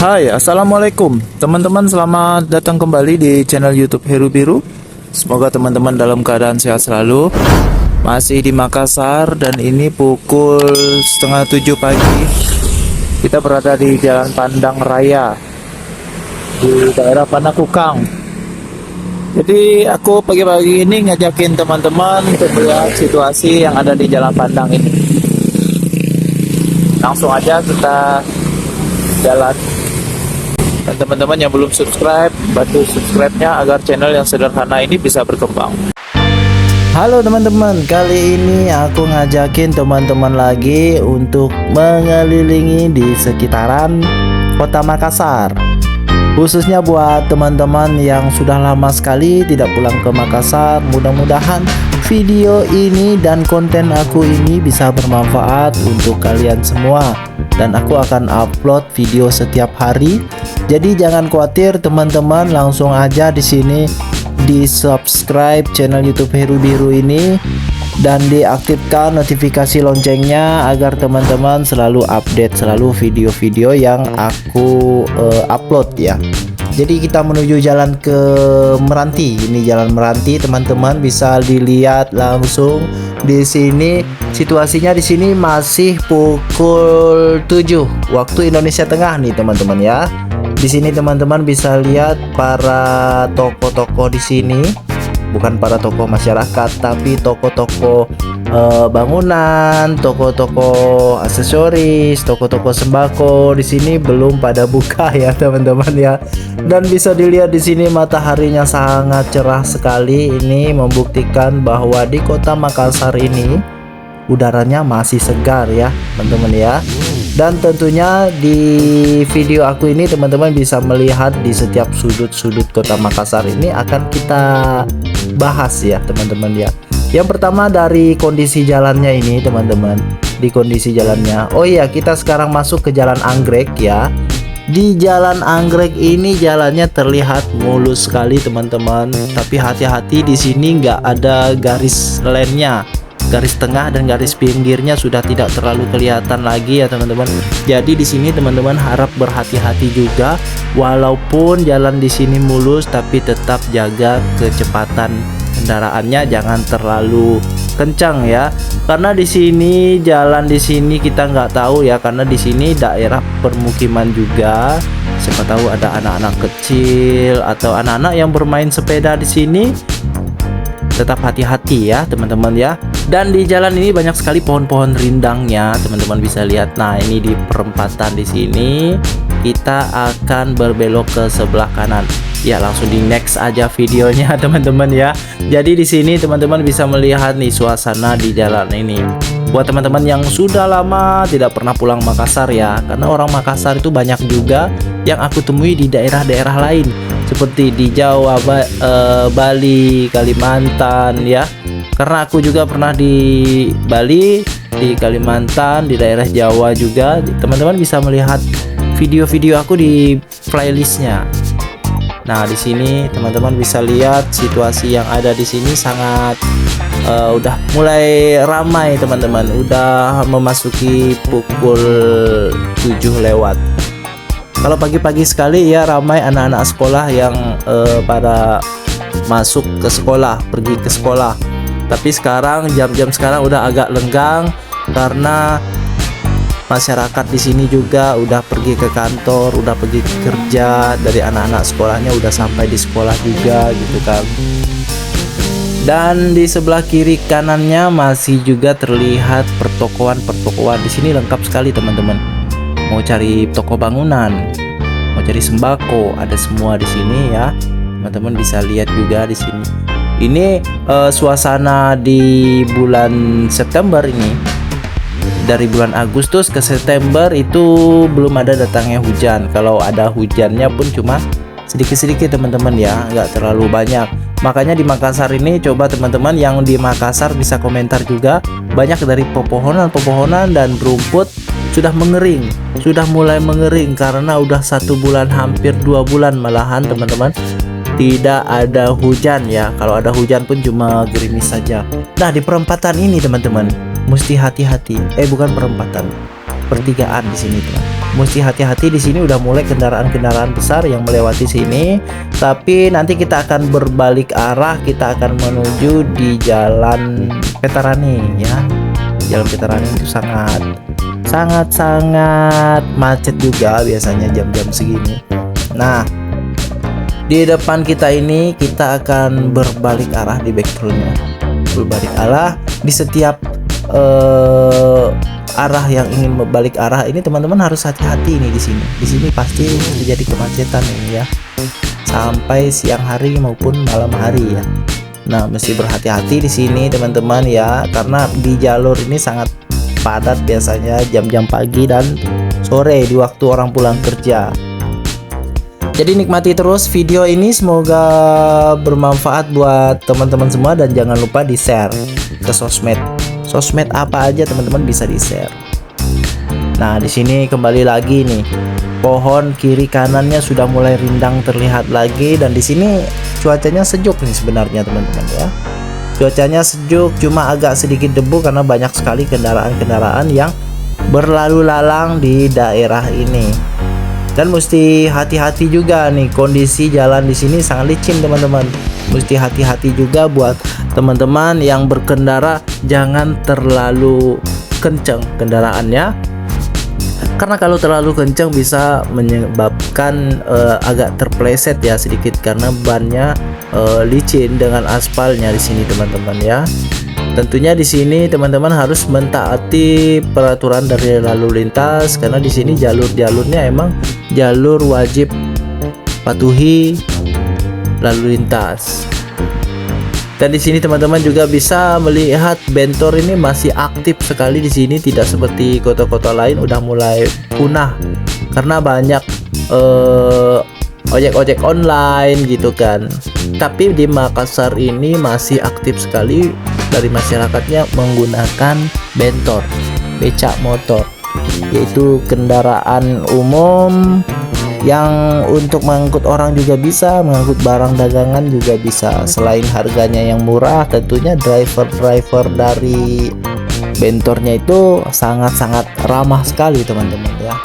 Hai, assalamualaikum teman-teman, selamat datang kembali di channel YouTube Heru Biru. Semoga teman-teman dalam keadaan sehat selalu. Masih di Makassar dan ini pukul setengah 7 pagi. Kita berada di Jalan Pandang Raya di daerah Panakukang. Jadi aku pagi-pagi ini ngajakin teman-teman untuk melihat situasi yang ada di Jalan Pandang ini. Langsung aja kita jalan. Dan teman-teman yang belum subscribe, bantu subscribe-nya agar channel yang sederhana ini bisa berkembang. Halo teman-teman, kali ini aku ngajakin teman-teman lagi untuk mengelilingi di sekitaran Kota Makassar. Khususnya buat teman-teman yang sudah lama sekali tidak pulang ke Makassar, mudah-mudahan video ini dan konten aku ini bisa bermanfaat untuk kalian semua. Dan aku akan upload video setiap hari. Jadi jangan khawatir teman-teman, langsung aja di sini di subscribe channel YouTube Heru Biru ini dan diaktifkan notifikasi loncengnya agar teman-teman selalu update selalu video-video yang aku upload ya. Jadi kita menuju jalan ke Meranti. Ini jalan Meranti, teman-teman bisa dilihat langsung di sini. Situasinya di sini masih pukul 7 waktu Indonesia Tengah nih teman-teman ya. Di sini teman-teman bisa lihat para toko-toko di sini. Bukan para toko masyarakat, tapi toko-toko bangunan, toko-toko aksesoris, toko-toko sembako di sini belum pada buka ya teman-teman ya. Dan bisa dilihat di sini mataharinya sangat cerah sekali. Ini membuktikan bahwa di Kota Makassar ini udaranya masih segar ya teman-teman ya. Dan tentunya di video aku ini teman-teman bisa melihat di setiap sudut-sudut Kota Makassar ini akan kita bahas ya teman-teman ya. Yang pertama dari kondisi jalannya ini teman-teman. Di kondisi jalannya. Oh iya, kita sekarang masuk ke Jalan Anggrek ya. Di Jalan Anggrek ini jalannya terlihat mulus sekali teman-teman. Tapi hati-hati, di sini nggak ada garis lane-nya. Garis tengah dan garis pinggirnya sudah tidak terlalu kelihatan lagi ya teman-teman. Jadi di sini teman-teman harap berhati-hati juga. Walaupun jalan di sini mulus, tapi tetap jaga kecepatan kendaraannya, jangan terlalu kencang ya. Karena di sini jalan di sini kita nggak tahu ya, karena di sini daerah permukiman juga. Siapa tahu ada anak-anak kecil atau anak-anak yang bermain sepeda di sini. Tetap hati-hati ya teman-teman ya. Dan di jalan ini banyak sekali pohon-pohon rindangnya, teman-teman bisa lihat. Nah, ini di perempatan di sini kita akan berbelok ke sebelah kanan. Ya, langsung di next aja videonya teman-teman ya. Jadi di sini teman-teman bisa melihat nih suasana di jalan ini. Buat teman-teman yang sudah lama tidak pernah pulang Makassar ya, karena orang Makassar itu banyak juga yang aku temui di daerah-daerah lain seperti di Jawa, Bali, Kalimantan ya. Karena aku juga pernah di Bali, di Kalimantan, di daerah Jawa juga. Teman-teman bisa melihat video-video aku di playlistnya. Nah, di sini teman-teman bisa lihat situasi yang ada di sini sangat udah mulai ramai teman-teman. Udah memasuki pukul 7 lewat. Kalau pagi-pagi sekali ya ramai anak-anak sekolah yang pada masuk ke sekolah, pergi ke sekolah. Tapi sekarang jam-jam sekarang udah agak lenggang karena masyarakat di sini juga udah pergi ke kantor, udah pergi kerja, dari anak-anak sekolahnya udah sampai di sekolah juga gitu kan. Dan di sebelah kiri kanannya masih juga terlihat pertokoan-pertokoan. Di sini lengkap sekali teman-teman. Mau cari toko bangunan, mau cari sembako, ada semua di sini ya. Teman-teman bisa lihat juga di sini. Ini suasana di bulan September ini. Dari bulan Agustus ke September itu belum ada datangnya hujan. Kalau ada hujannya pun cuma sedikit-sedikit teman-teman ya, nggak terlalu banyak. Makanya di Makassar ini coba teman-teman yang di Makassar bisa komentar juga. Banyak dari pepohonan dan rumput sudah mengering, sudah mulai mengering karena udah 1 bulan, hampir 2 bulan malahan teman-teman tidak ada hujan ya. Kalau ada hujan pun cuma gerimis saja. Nah, di perempatan ini teman-teman mesti hati-hati. Bukan perempatan, pertigaan di sini teman. mesti hati-hati di sini. Udah mulai kendaraan-kendaraan besar yang melewati sini. Tapi nanti kita akan berbalik arah, kita akan menuju di Jalan Veterani ya. Jalan Veterani itu sangat macet juga biasanya jam-jam segini. Nah, di depan kita ini kita akan berbalik arah di backgroundnya. Berbalik arah di setiap arah yang ingin berbalik arah ini teman-teman harus hati-hati nih di sini. Di sini pasti terjadi kemacetan ini ya. Sampai siang hari maupun malam hari ya. Nah, mesti berhati-hati di sini teman-teman ya, karena di jalur ini sangat padat biasanya jam-jam pagi dan sore di waktu orang pulang kerja. Jadi nikmati terus video ini, semoga bermanfaat buat teman-teman semua dan jangan lupa di-share ke sosmed. Sosmed apa aja teman-teman bisa di-share. Nah, di sini kembali lagi nih. Pohon kiri kanannya sudah mulai rindang terlihat lagi, dan di sini cuacanya sejuk nih sebenarnya teman-teman ya. Cuacanya sejuk, cuma agak sedikit debu karena banyak sekali kendaraan-kendaraan yang berlalu lalang di daerah ini. Dan mesti hati-hati juga nih, kondisi jalan di sini sangat licin teman-teman. Mesti hati-hati juga buat teman-teman yang berkendara, jangan terlalu kencang kendaraannya. Karena kalau terlalu kencang bisa menyebabkan agak terpleset ya sedikit, karena bannya licin dengan aspalnya di sini teman-teman ya. Tentunya di sini teman-teman harus mentaati peraturan dari lalu lintas, karena di sini jalur-jalurnya emang jalur wajib patuhi lalu lintas. Dan di sini teman-teman juga bisa melihat bentor ini masih aktif sekali di sini, tidak seperti kota-kota lain udah mulai punah karena banyak ojek-ojek online gitu kan. Tapi di Makassar ini masih aktif sekali dari masyarakatnya menggunakan bentor, becak motor, yaitu kendaraan umum yang untuk mengangkut orang juga bisa, mengangkut barang dagangan juga bisa. Selain harganya yang murah, tentunya driver-driver dari bentornya itu sangat-sangat ramah sekali teman-teman ya.